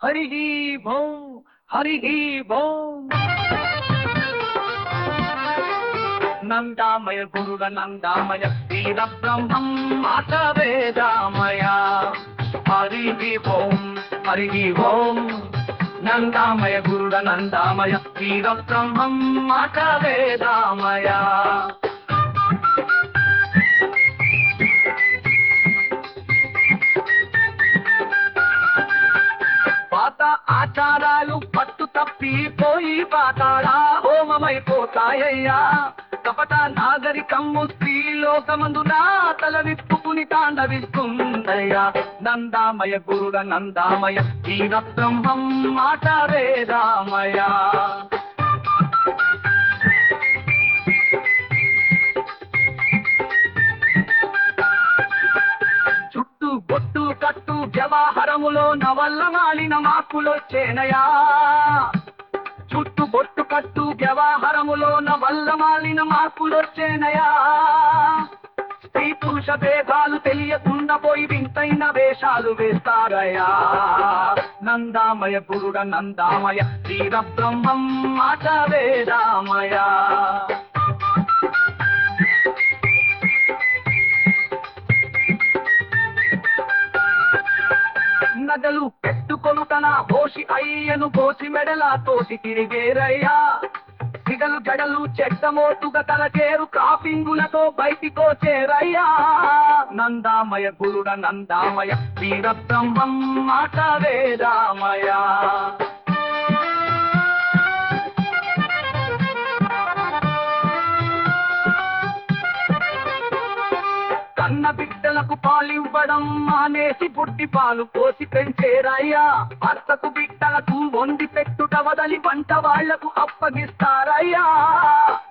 హరి ఓం హరి ఓం. నందామయ గురుడ నందామయ వీర బ్రహ్మం మాత వేదామయ. హరి ఓం హరి ఓం. నందామయ గురుడ నందామయ వీర బ్రహ్మం మాత వేదామయ. పాత ఆచారాలు పట్టు తప్పిపోయి పాతాళా హోమమైపోతాయ్యా. కపట నాగరికము స్త్రీలోకమందున తల విప్పుకుని తాండవిస్తుందయ్యా. నందామయ గురుడ నందామయ వీర బ్రహ్మం మాట వేదామయ. చుట్టు బొట్టు కట్టు వ్యవహారములో నవల్ల మాలిన మార్పులొచ్చేనయా. చుట్టు బొట్టు కట్టు వ్యవహారములో నవల్ల మాలిన మార్పులొచ్చేనయా. స్త్రీ పురుష భేదాలు తెలియకుండా పోయి వింతైన వేషాలు వేస్తారయా. నందామయ గురుడ నందామయ వీర బ్రహ్మం మాట వేదామయ. నగలు పెట్టుకొను తన బోషి అయ్యను బోసి మెడలా తోసి తిరిగేరయ్యా. సిగలు జడలు చెడ్డమోటుగా తలచేరు కాపింగులతో బయటికోచేరయ్యా. నందామయ గురుడ నందామయ వీర బ్రహ్మం మాట వేదామయ. కన్న బిడ్డలకు పాలివ్వడం మానేసి పుట్టి పాలు పోసి పెంచేరయ్యా. భర్తకు బిడ్డలకు వండి పెట్టుట వదలి వంట వాళ్లకు అప్పగిస్తారయ్యా.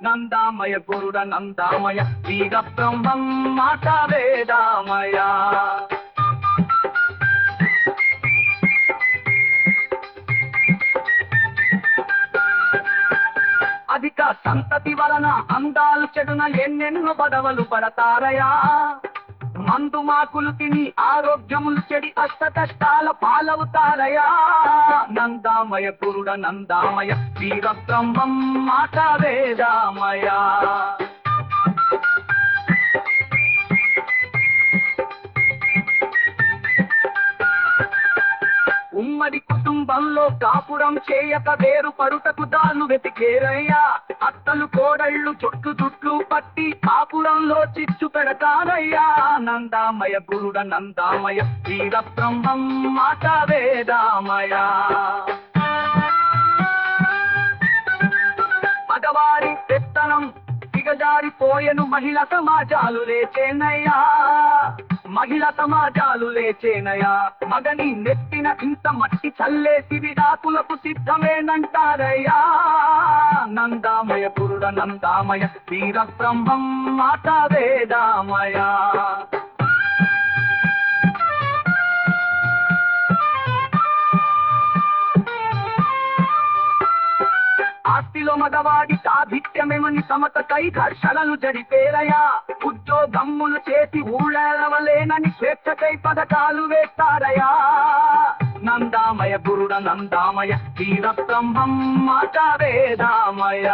నందామయ గురుడ నందామయ వీర బ్రహ్మం మాట వేదామయ. అధిక సంతతి వలన అందాలు చెడున ఎన్నెన్నో బడవలు పడతారయా. మందు మాకులు తిని ఆరోగ్యములు చెడి అష్ట కష్టాల పాలవుతారయా. నందామయ గురుడ నందామయ వీర బ్రహ్మం మాట వేదామయ. ఉమ్మడి కుటుంబంలో కాపురం చేయక వేరు పడుటకు దాను వెతికేరయ్యా. అత్తలు కోడళ్ళు చుట్లు పట్టి కాపురంలో చిచ్చు పెడతారయ్యా. నందామయ గురుడ నందామయ వీర బ్రహ్మం మాట వేదామయ. మగవారి పెత్తనం దిగజారిపోయెను మహిళ సమాజాలు లేచేనయ్యా. మహిళ సమాజాలు లేచేనయా. మగని నెత్తిన ఇంత మట్టి చల్లేసి విడాకులకు సిద్ధమేనంటారయ్యా. నందామయ గురుడ నందామయ వీర బ్రహ్మం మాట వేదామయ. ఆస్తిలో మగవాడి సాధిత్యమేమని సమతకై ఘర్షణలు జరిపేరయా. ఉద్యోగమ్ములు చేసి ఊళ్ళవలేనని స్వేచ్ఛకై పథకాలు వేస్తారయా. నందామయ గురుడ నందామయ వీర బ్రహ్మం మాట వేదామయ.